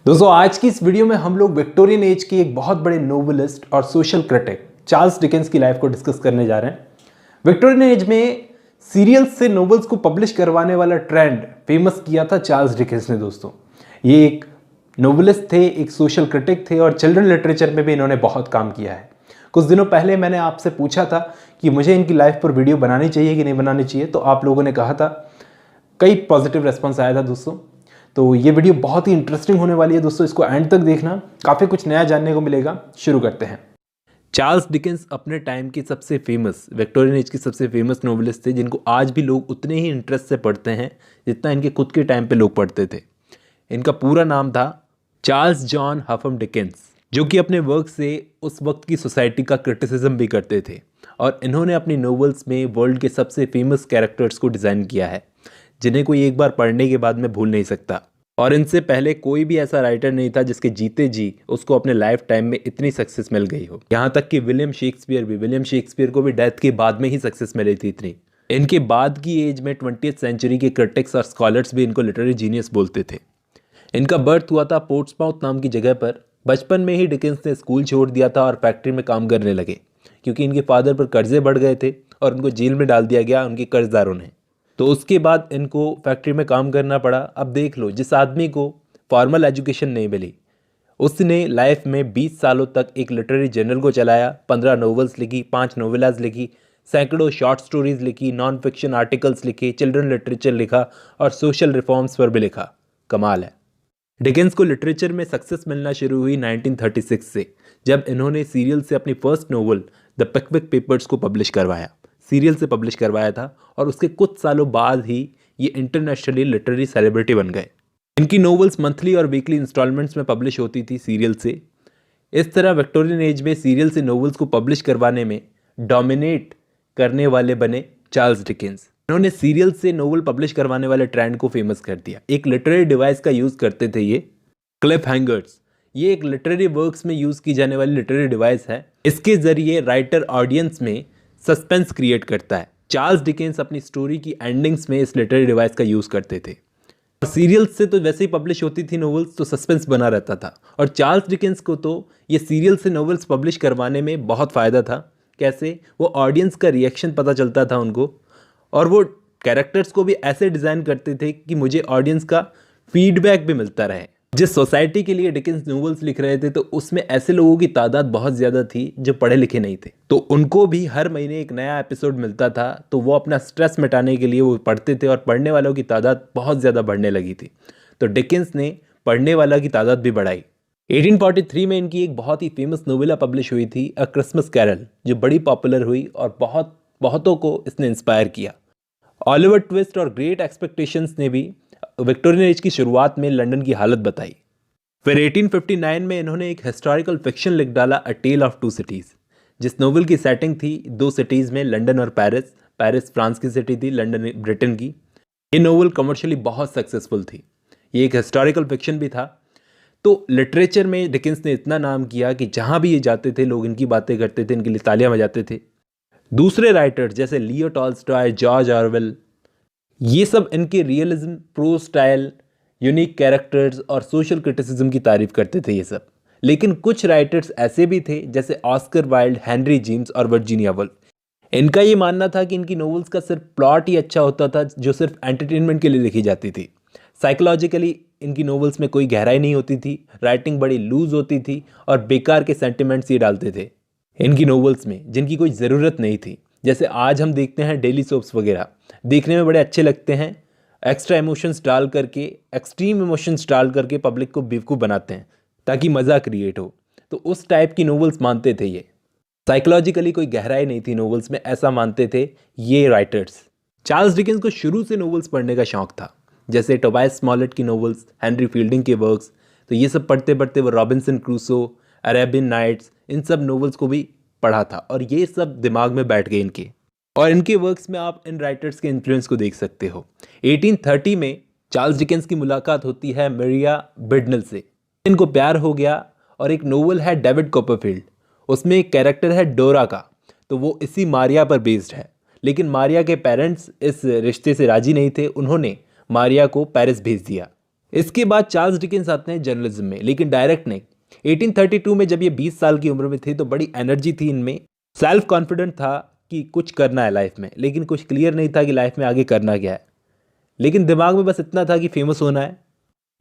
दोस्तों आज की इस वीडियो में हम लोग विक्टोरियन एज की एक बहुत बड़े नोवेलिस्ट और सोशल क्रिटिक चार्ल्स डिकेंस की लाइफ को डिस्कस करने जा रहे हैं। विक्टोरियन एज में सीरियल्स से नोवेल्स को पब्लिश करवाने वाला ट्रेंड फेमस किया था चार्ल्स डिकेंस ने। दोस्तों ये एक नोवेलिस्ट थे, एक सोशल क्रिटिक थे और चिल्ड्रन लिटरेचर में भी इन्होंने बहुत काम किया है। कुछ दिनों पहले मैंने आपसे पूछा था कि मुझे इनकी लाइफ पर वीडियो बनानी चाहिए कि नहीं बनानी चाहिए, तो आप लोगों ने कहा था, कई पॉजिटिव रेस्पॉन्स आया था दोस्तों। तो ये वीडियो बहुत ही इंटरेस्टिंग होने वाली है दोस्तों, इसको एंड तक देखना, काफ़ी कुछ नया जानने को मिलेगा। शुरू करते हैं। चार्ल्स डिकेंस अपने टाइम की सबसे फेमस, विक्टोरियन एज की सबसे फेमस नोवेलिस्ट थे, जिनको आज भी लोग उतने ही इंटरेस्ट से पढ़ते हैं जितना इनके खुद के टाइम पे लोग पढ़ते थे। इनका पूरा नाम था चार्ल्स जॉन हफम डिकेंस, जो कि अपने वर्क से उस वक्त की सोसाइटी का क्रिटिसिज्म भी करते थे। और इन्होंने अपनी नोवेल्स में वर्ल्ड के सबसे फेमस कैरेक्टर्स को डिज़ाइन किया है, जिन्हें कोई एक बार पढ़ने के बाद में भूल नहीं सकता। और इनसे पहले कोई भी ऐसा राइटर नहीं था जिसके जीते जी उसको अपने लाइफ टाइम में इतनी सक्सेस मिल गई हो। यहाँ तक कि विलियम शेक्सपियर को भी डेथ के बाद में ही सक्सेस मिली थी इतनी। इनके बाद की एज में 20th सेंचुरी के क्रिटिक्स और स्कॉलर्स भी इनको लिटरेरी जीनियस बोलते थे। इनका बर्थ हुआ था पोर्ट्समाउथ नाम की जगह पर। बचपन में ही डिकेंस ने स्कूल छोड़ दिया था और फैक्ट्री में काम करने लगे, क्योंकि इनके फादर पर कर्जे बढ़ गए थे और उनको जेल में डाल दिया गया उनके कर्जदारों ने। तो उसके बाद इनको फैक्ट्री में काम करना पड़ा। अब देख लो, जिस आदमी को फॉर्मल एजुकेशन नहीं मिली, उसने लाइफ में 20 सालों तक एक लिटरेरी जर्नल को चलाया, 15 नॉवेल्स लिखी, 5 नोवेलाज लिखी, सैकड़ों शॉर्ट स्टोरीज लिखी, नॉन फिक्शन आर्टिकल्स लिखे, चिल्ड्रन लिटरेचर लिखा और सोशल रिफॉर्म्स पर भी लिखा। कमाल है। डिकेंस को लिटरेचर में सक्सेस मिलना शुरू हुई 1936 से, जब इन्होंने सीरियल से अपनी फर्स्ट नोवेल द पिकविक पेपर्स को पब्लिश करवाया। सीरियल से पब्लिश करवाया था और उसके कुछ सालों बाद ही ये इंटरनेशनली लिटरेरी सेलिब्रिटी बन गए। इनकी नोवेल्स मंथली और वीकली इंस्टॉलमेंट्स में पब्लिश होती थी सीरियल से। इस तरह विक्टोरियन एज में सीरियल से नोवेल्स को पब्लिश करवाने में डोमिनेट करने वाले बने चार्ल्स डिकेंस। इन्होंने सीरियल से नोवेल पब्लिश करवाने वाले ट्रेंड को फेमस कर दिया। एक लिटरेरी डिवाइस का यूज़ करते थे ये, क्लिफ हैंगर्स। ये एक लिटरेरी वर्क्स में यूज़ की जाने वाली लिटरेरी डिवाइस है। इसके ज़रिए राइटर ऑडियंस में सस्पेंस क्रिएट करता है। चार्ल्स डिकेंस अपनी स्टोरी की एंडिंग्स में इस लिटरेरी डिवाइस का यूज़ करते थे। सीरियल्स से तो वैसे ही पब्लिश होती थी नोवेल्स, तो सस्पेंस बना रहता था। और चार्ल्स डिकेंस को तो ये सीरियल से नोवेल्स पब्लिश करवाने में बहुत फ़ायदा था। कैसे? वो ऑडियंस का रिएक्शन पता चलता था उनको, और वो कैरेक्टर्स को भी ऐसे डिज़ाइन करते थे कि मुझे ऑडियंस का फीडबैक भी मिलता रहे। जिस सोसाइटी के लिए डिकेंस नोवेल्स लिख रहे थे, तो उसमें ऐसे लोगों की तादाद बहुत ज़्यादा थी जो पढ़े लिखे नहीं थे, तो उनको भी हर महीने एक नया एपिसोड मिलता था। तो वो अपना स्ट्रेस मिटाने के लिए वो पढ़ते थे और पढ़ने वालों की तादाद बहुत ज़्यादा बढ़ने लगी थी। तो डिकेंस ने पढ़ने वाला की तादाद भी बढ़ाई। 1843 में इनकी एक बहुत ही फेमस नोवेला पब्लिश हुई थी, अ क्रिसमस कैरल, जो बड़ी पॉपुलर हुई और बहुतों को इसने इंस्पायर किया। ऑलिवर ट्विस्ट और ग्रेट एक्सपेक्टेशंस ने भी विक्टोरियन एज की शुरुआत में लंदन की हालत बताई। फिर 1859 में इन्होंने एक हिस्टोरिकल फिक्शन लिख डाला, अ टेल ऑफ टू सिटीज़, जिस नोवेल की सेटिंग थी दो सिटीज़ में, लंदन और पेरिस। पेरिस फ्रांस की सिटी थी, लंदन ब्रिटेन की। ये नोवेल कमर्शियली बहुत सक्सेसफुल थी। ये एक हिस्टोरिकल फिक्शन भी था। तो लिटरेचर में डिकेंस ने इतना नाम किया कि जहाँ भी ये जाते थे लोग इनकी बातें करते थे, इनके लिए तालियां बजाते थे। दूसरे राइटर्स जैसे लियो टॉल्स्टॉय, जॉर्ज ऑरवेल, ये सब इनके realism, prose style, unique characters और सोशल क्रिटिसिज्म की तारीफ करते थे ये सब। लेकिन कुछ राइटर्स ऐसे भी थे जैसे ऑस्कर वाइल्ड, हेनरी जेम्स और वर्जीनिया वुल्फ। इनका ये मानना था कि इनकी नोवेल्स का सिर्फ प्लॉट ही अच्छा होता था, जो सिर्फ एंटरटेनमेंट के लिए लिखी जाती थी। साइकोलॉजिकली इनकी नोवेल्स में कोई गहराई नहीं होती थी, राइटिंग बड़ी लूज होती थी और बेकार के सेंटिमेंट्स ये डालते थे इनकी नोवेल्स में, जिनकी कोई ज़रूरत नहीं थी। जैसे आज हम देखते हैं डेली सोप्स वगैरह, देखने में बड़े अच्छे लगते हैं, एक्स्ट्रा इमोशंस डाल करके, एक्सट्रीम इमोशंस डाल करके पब्लिक को बेवकूफ़ बनाते हैं ताकि मज़ा क्रिएट हो। तो उस टाइप की नोवेल्स मानते थे ये। साइकोलॉजिकली कोई गहराई नहीं थी नोवेल्स में, ऐसा मानते थे ये राइटर्स। चार्ल्स डिकेंस को शुरू से नोवेल्स पढ़ने का शौक था, जैसे टोबायस स्मॉलेट की नोवेल्स, हेनरी फील्डिंग के वर्क्स। तो ये सब पढ़ते पढ़ते वो रॉबिन्सन क्रूसो, अरेबियन नाइट्स, इन सब नोवेल्स को भी पढ़ा था और ये सब दिमाग में बैठ गए इनके। और इनके वर्क्स में आप इन राइटर्स के इन्फ्लुएंस को देख सकते हो। 1830 में चार्ल्स डिकेंस की मुलाकात होती है मरिया बिडनल से। इनको प्यार हो गया और एक नोवेल है डेविड कॉपरफील्ड, उसमें एक कैरेक्टर है डोरा का, तो वो इसी मारिया पर बेस्ड है। लेकिन मारिया के पेरेंट्स इस रिश्ते से राजी नहीं थे, उन्होंने मारिया को पेरिस भेज दिया। इसके बाद चार्ल्स डिकेंस आते हैं जर्नलिज्म में, लेकिन डायरेक्ट नहीं। 1832 में जब ये 20 साल की उम्र में थे तो बड़ी एनर्जी थी इनमें, सेल्फ कॉन्फिडेंट था कि कुछ करना है लाइफ में, लेकिन कुछ क्लियर नहीं था कि लाइफ में आगे करना क्या है। लेकिन दिमाग में बस इतना था कि फेमस होना है,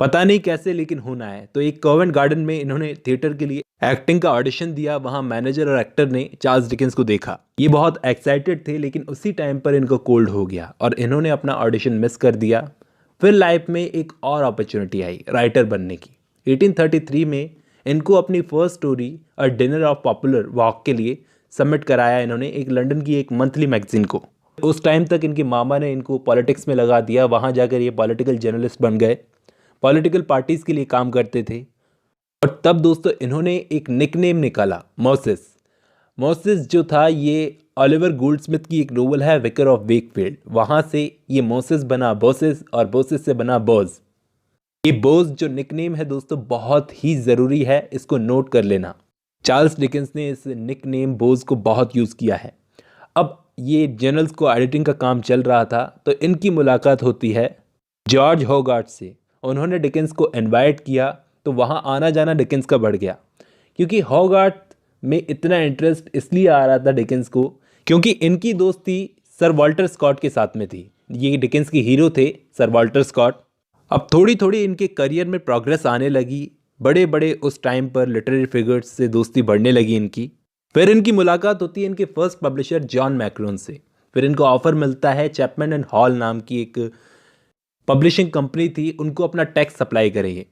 पता नहीं कैसे लेकिन होना है। तो एक कॉवेंट गार्डन में इन्होंने थिएटर के लिए एक्टिंग का ऑडिशन दिया। वहां मैनेजर और एक्टर ने चार्ल्स डिकेंस को देखा, ये बहुत एक्साइटेड थे, लेकिन उसी टाइम पर इनको कोल्ड हो गया और इन्होंने अपना ऑडिशन मिस कर दिया। फिर लाइफ में एक और अपॉर्चुनिटी आई राइटर बनने की। 1833 में इनको अपनी first story a dinner of popular walk के लिए सबमिट कराया इन्होंने एक लंदन की एक मंथली मैगजीन को। उस टाइम तक इनके मामा ने इनको पॉलिटिक्स में लगा दिया, वहाँ जाकर ये पॉलिटिकल जर्नलिस्ट बन गए, पॉलिटिकल पार्टीज़ के लिए काम करते थे। और तब दोस्तों इन्होंने एक निकनेम निकाला, मोसेस। मोसेस जो था ये ऑलिवर गोल्डस्मिथ की एक नोवेल है विकर ऑफ वेकफील्ड, वहाँ से ये मोसेस बना बोसेस और बोसेस से बना बोज। ये बोज जो निकनेम है दोस्तों बहुत ही ज़रूरी है, इसको नोट कर लेना। चार्ल्स डिकेंस ने इस निकनेम बोज को बहुत यूज़ किया है। अब ये जर्नल्स को एडिटिंग का काम चल रहा था तो इनकी मुलाकात होती है जॉर्ज होगार्ट से। उन्होंने डिकेंस को इनवाइट किया तो वहाँ आना जाना डिकेंस का बढ़ गया, क्योंकि होगार्ट में इतना इंटरेस्ट इसलिए आ रहा था डिकेंस को क्योंकि इनकी दोस्ती सर वॉल्टर स्कॉट के साथ में थी। ये डिकेंस के हीरो थे सर वॉल्टर स्कॉट। अब थोड़ी थोड़ी इनके करियर में प्रोग्रेस आने लगी, बड़े बड़े उस टाइम पर लिटरेरी फिगर्स से दोस्ती बढ़ने लगी इनकी। फिर इनकी मुलाकात होती है इनके फर्स्ट पब्लिशर जॉन मैक्रोन से। फिर इनको ऑफर मिलता है चैपमैन एंड हॉल नाम की एक पब्लिशिंग कंपनी थी, उनको अपना टेक्स्ट सप्लाई करेंगे।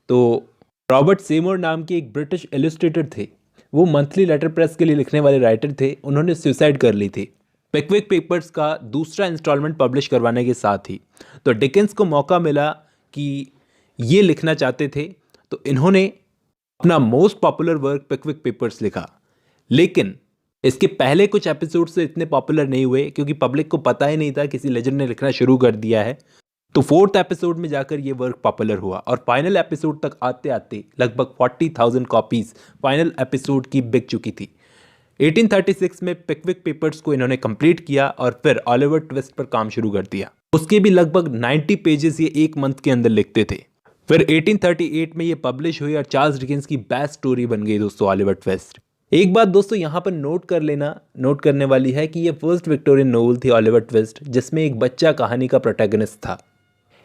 तो रॉबर्ट सेमोर नाम के एक ब्रिटिश इलस्ट्रेटर थे, वो मंथली लेटर प्रेस के लिए लिखने वाले राइटर थे, उन्होंने सुसाइड कर ली थी पिकविक पेपर्स का दूसरा इंस्टॉलमेंट पब्लिश करवाने के साथ ही। तो डिकेंस को मौका मिला कि ये लिखना चाहते थे, तो इन्होंने अपना मोस्ट पॉपुलर वर्क पिकविक पेपर्स लिखा। लेकिन इसके पहले कुछ एपिसोड से इतने पॉपुलर नहीं हुए क्योंकि पब्लिक को पता ही नहीं था किसी लेजेंड ने लिखना शुरू कर दिया है। तो फोर्थ एपिसोड में जाकर ये वर्क पॉपुलर हुआ और फाइनल एपिसोड तक आते आते लगभग 40,000 कॉपीज फाइनल एपिसोड की बिक चुकी थी। 1836 में पिकविक पेपर्स को इन्होंने कंप्लीट किया और फिर ऑलिवर ट्विस्ट पर काम शुरू कर दिया। उसके भी लगभग 90 पेजेस ये एक मंथ के अंदर लिखते थे। फिर 1838 में ये पब्लिश हुई और चार्ल्स डिकेंस की बेस्ट स्टोरी बन गई दोस्तों ऑलिवर ट्विस्ट। एक बात दोस्तों यहाँ पर नोट कर लेना, नोट करने वाली है कि ये फर्स्ट विक्टोरियन नोवेल थी ऑलिवर ट्विस्ट जिसमें एक बच्चा कहानी का प्रोटैगनिस्ट था।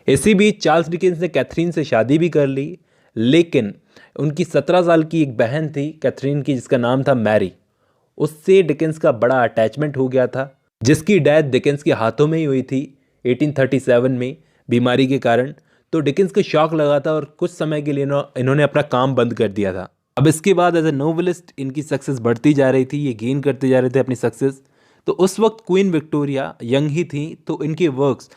इसी बीच चार्ल्स डिकेंस ने कैथरीन से शादी भी कर ली, लेकिन उनकी 17 साल की एक बहन थी कैथरीन की जिसका नाम था मैरी, उससे डिकेंस का बड़ा अटैचमेंट हो गया था, जिसकी डेथ डिकेंस के हाथों में ही हुई थी 1837 में बीमारी के कारण। तो डिकेंस को शॉक लगा था और कुछ समय के लिए इन्होंने अपना काम बंद कर दिया था। अब इसके बाद एज ए नोवेलिस्ट इनकी सक्सेस बढ़ती जा रही थी, ये गेन करते जा रहे थे अपनी सक्सेस। तो उस वक्त क्वीन विक्टोरिया यंग ही थी, तो इनके वर्क्स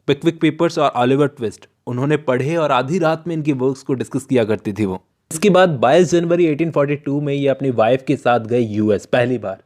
पिकविक पेपर्स और ऑलिवर ट्विस्ट उन्होंने पढ़े और आधी रात में इनके वर्क्स को डिस्कस किया करती थी वो। इसके बाद 22 जनवरी 1842 में ये अपनी वाइफ के साथ गए यूएस पहली बार।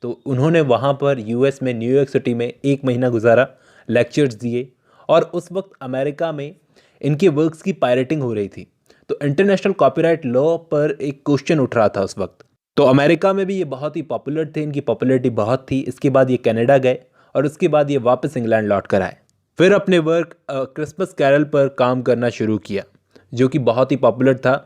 तो उन्होंने वहाँ पर यूएस में न्यूयॉर्क सिटी में 1 महीना गुजारा, लेक्चर्स दिए। और उस वक्त अमेरिका में इनके वर्क्स की पायरेटिंग हो रही थी, तो इंटरनेशनल कॉपीराइट लॉ पर एक क्वेश्चन उठ रहा था उस वक्त। तो अमेरिका में भी ये बहुत ही पॉपुलर थे, इनकी पॉपुलैरिटी बहुत थी। इसके बाद ये कनाडा गए और उसके बाद ये वापस इंग्लैंड लौट कर आए। फिर अपने वर्क क्रिसमस कैरल पर काम करना शुरू किया जो कि बहुत ही पॉपुलर था।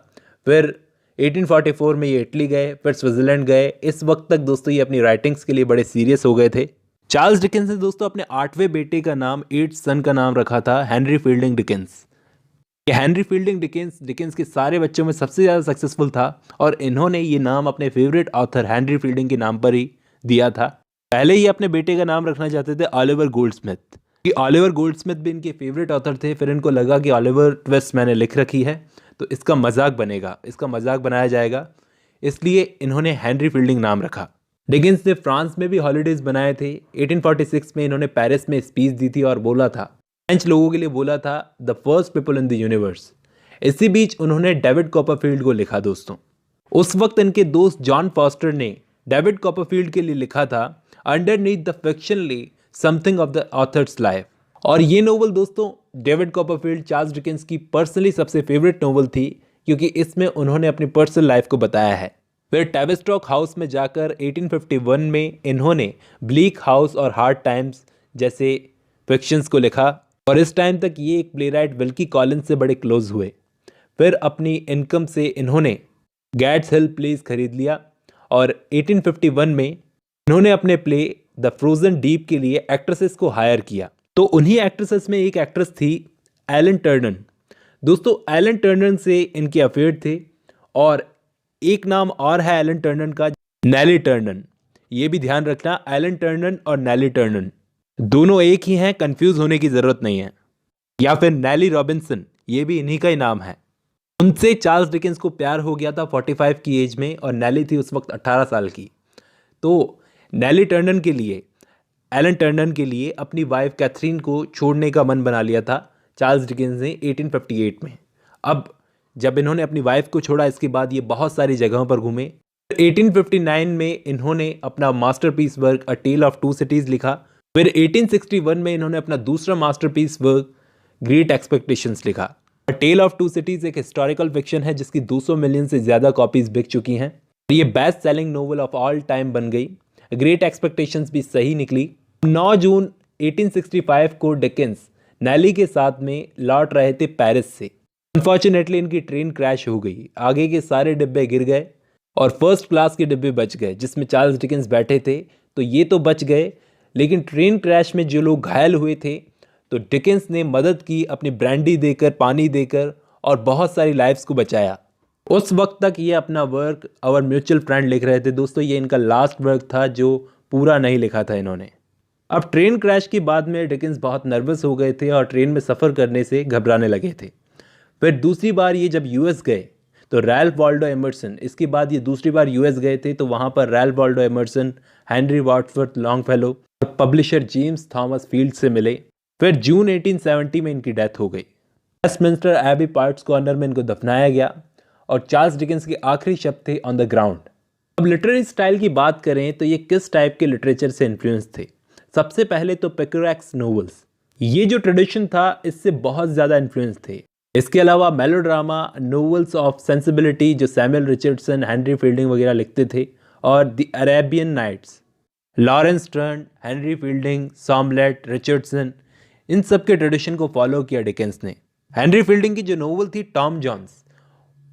फिर 1844 में ये इटली गए, फिर स्विट्ज़रलैंड गए। इस वक्त तक दोस्तों ये अपनी राइटिंग्स के लिए बड़े सीरियस हो गए थे। चार्ल्स डिकेंस ने दोस्तों अपने 8वें बेटे का नाम, 8th सन का नाम रखा था हेनरी फील्डिंग डिकेंस। ये हेनरी फील्डिंग डिकेंस के सारे बच्चों में सबसे ज़्यादा सक्सेसफुल था और इन्होंने ये नाम अपने फेवरेट ऑथर हेनरी फील्डिंग के नाम पर ही दिया था। पहले ही अपने बेटे का नाम रखना चाहते थे ऑलिवर गोल्डस्मिथ, कि ऑलिवर गोल्डस्मिथ भी इनके फेवरेट ऑथर थे। फिर इनको लगा कि ऑलिवर ट्विस्ट मैंने लिख रखी है तो इसका मजाक बनेगा, इसका मजाक बनाया जाएगा, इसलिए इन्होंने हेनरी फील्डिंग नाम रखा। डिकेंस ने फ्रांस में भी हॉलीडेज बनाए थे। 1846 में इन्होंने पेरिस में स्पीच दी थी और बोला था, फ्रेंच लोगों के लिए बोला था, the first people in the universe. इसी बीच उन्होंने डेविड कॉपरफील्ड को लिखा दोस्तों। उस वक्त इनके दोस्त जॉन फॉस्टर ने डेविड कॉपरफील्ड के लिए लिखा था underneath the fictionally something of the author's life. और ये नोवेल दोस्तों डेविड कॉपरफील्ड चार्ल्स डिकेंस की पर्सनली सबसे फेवरेट नोवेल थी क्योंकि इसमें उन्होंने अपनी पर्सनल लाइफ को बताया है। फिर टैविस्टॉक हाउस में जाकर 1851 में इन्होंने ब्लीक हाउस और हार्ड टाइम्स जैसे फिक्शंस को लिखा और इस टाइम तक ये एक प्लेराइट विल्की कॉलिंस से बड़े क्लोज हुए। फिर अपनी इनकम से इन्होंने गैट्स हिल प्लेस खरीद लिया और 1851 में इन्होंने अपने प्ले द फ्रोजन डीप के लिए एक्ट्रेसेस को हायर किया। तो उन्हीं एक्ट्रेसेस में एक एक्ट्रेस थी एलन टर्नन। दोस्तों एलन टर्नन से इनके अफेयर थे और एक नाम और है एलन टर्नन का, नेली टर्नन। ये भी ध्यान रखना, एलन टर्नन और नेली टर्नन दोनों एक ही हैं, कंफ्यूज होने की जरूरत नहीं है। या फिर नेली रॉबिन्सन, ये भी इन्हीं का ही नाम है। उनसे चार्ल्स डिकेंस को प्यार हो गया था 45 की एज में और नेली थी उस वक्त 18 साल की। तो नेली टर्नन के लिए, एलन टर्नन के लिए अपनी वाइफ कैथरीन को छोड़ने का मन बना लिया था चार्ल्स डिकेंस ने 1858 में। अब जब इन्होंने अपनी वाइफ को छोड़ा, इसके बाद ये बहुत सारी जगहों पर घूमे। 1859 में इन्होंने अपना masterpiece work a tale of two cities लिखा। फिर 1861 में इन्होंने अपना दूसरा मास्टरपीस वर्क ग्रेट एक्सपेक्टेशंस लिखा। अ टेल ऑफ टू सिटीज एक हिस्टोरिकल फिक्शन है जिसकी 200 मिलियन से ज्यादा कॉपीज बिक चुकी हैं। ये best selling novel of all time बन गई। ग्रेट एक्सपेक्टेशंस भी सही निकली। 9 जून 1865 को डिकेंस नेली के साथ में लौट रहे थे पेरिस से। अनफॉर्चुनेटली इनकी ट्रेन क्रैश हो गई, आगे के सारे डिब्बे गिर गए और फर्स्ट क्लास के डिब्बे बच गए जिसमें चार्ल्स डिकेंस बैठे थे। तो ये तो बच गए, लेकिन ट्रेन क्रैश में जो लोग घायल हुए थे तो डिकेंस ने मदद की, अपनी ब्रांडी देकर, पानी देकर, और बहुत सारी लाइफ्स को बचाया। उस वक्त तक ये अपना वर्क आवर म्यूचुअल फ्रेंड लिख रहे थे। दोस्तों ये इनका लास्ट वर्क था जो पूरा नहीं लिखा था इन्होंने। अब ट्रेन क्रैश के बाद में डिकेंस बहुत नर्वस हो गए थे और ट्रेन में सफ़र करने से घबराने लगे थे। फिर दूसरी बार ये जब यूएस गए तो रैल्फ वाल्डो एमर्सन, इसके बाद ये दूसरी बार यूएस गए थे तो वहाँ पर Ralph Waldo Emerson, Henry Wadsworth Longfellow और पब्लिशर जेम्स थॉमस फील्ड से मिले। फिर जून 1870 में इनकी डेथ हो गई। वेस्टमिंस्टर एबी पार्ट्स कॉर्नर में इनको दफनाया गया और चार्ल्स डिकेंस के आखिरी शब्द थे ऑन द ग्राउंड। अब लिटरेरी स्टाइल की बात करें तो ये किस टाइप के लिटरेचर से इन्फ्लुएंस थे? सबसे पहले तो पिकरैक्स नोवेल्स, ये जो ट्रेडिशन था इससे बहुत ज़्यादा इन्फ्लुएंस थे। इसके अलावा मेलोड्रामा, नोवेल्स ऑफ सेंसिबिलिटी जो सैमुअल रिचर्डसन, हेनरी फील्डिंग वगैरह लिखते थे, और the Arabian Nights, Laurence Sterne, Henry Fielding, Smollett, Richardson, इन सब के ट्रेडिशन को फॉलो किया डिकेंस ने। हेनरी फील्डिंग की जो नोवेल थी टॉम जॉन्स,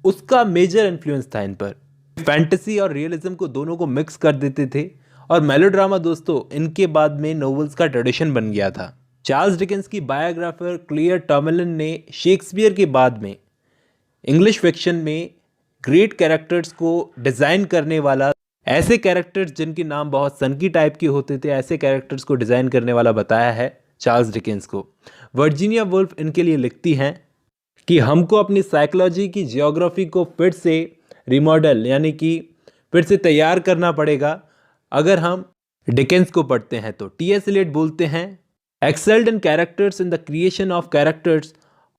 उसका मेजर इन्फ्लुएंस था इन पर। फैंटेसी और रियलिज्म को दोनों को मिक्स कर देते थे। और मेलोड्रामा दोस्तों इनके बाद में नोवेल्स का ट्रेडिशन बन गया था। चार्ल्स डिकेंस की बायोग्राफर क्लियर टॉमलिन ने शेक्सपियर के बाद में इंग्लिश फिक्शन में ग्रेट कैरेक्टर्स को डिज़ाइन करने वाला, ऐसे कैरेक्टर्स जिनके नाम बहुत सनकी टाइप के होते थे, ऐसे कैरेक्टर्स को डिज़ाइन करने वाला बताया है चार्ल्स डिकेंस को। वर्जीनिया वुल्फ इनके लिए लिखती हैं कि हमको अपनी साइकोलॉजी की जियोग्राफी को फिर से रिमॉडल यानी कि फिर से तैयार करना पड़ेगा अगर हम डिकेंस को पढ़ते हैं। तो टी.एस. एलियट बोलते हैं, excelled in characters in the creation of characters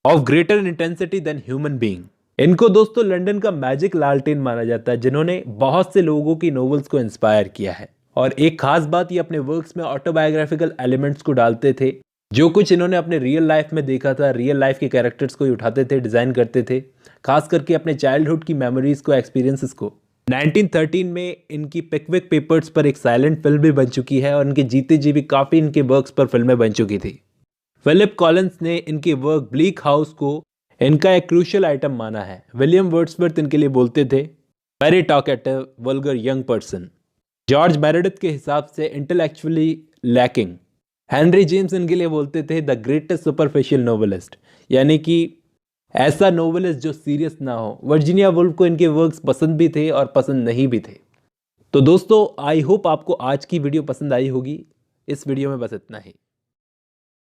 of greater intensity than human being। इनको दोस्तों लंदन का मैजिक लालटेन माना जाता है जिन्होंने बहुत से लोगों की नोवेल्स को इंस्पायर किया है। और एक खास बात, ये अपने वर्क्स में ऑटोबायोग्राफिकल एलिमेंट्स को डालते थे। जो कुछ इन्होंने अपने रियल लाइफ में देखा था, रियल लाइफ के कैरेक्टर्स को ही उठाते थे, डिजाइन करते थे, खास करके अपने चाइल्डहुड की मेमोरीज को, एक्सपीरियंसेस को। 1913 में इनकी पिकविक पेपर्स पर एक साइलेंट फिल्म भी बन चुकी है और इनके जीते जी भी काफ़ी इनके वर्क्स पर फिल्में बन चुकी थी। फिलिप कॉलिंस ने इनके वर्क ब्लीक हाउस को इनका एक क्रूशियल आइटम माना है। विलियम वर्ड्सवर्थ इनके लिए बोलते थे, very talkative vulgar young person. George Meredith के हिसाब से इंटेलेक्चुअली लैकिंग। हेनरी जेम्स इनके लिए बोलते थे द ग्रेटेस्ट सुपरफिशियल नोवेलिस्ट, यानी कि ऐसा नोवेलिस्ट जो सीरियस ना हो। वर्जीनिया वुल्फ को इनके वर्क्स पसंद भी थे और पसंद नहीं भी थे। तो दोस्तों आई होप आपको आज की वीडियो पसंद आई होगी। इस वीडियो में बस इतना ही।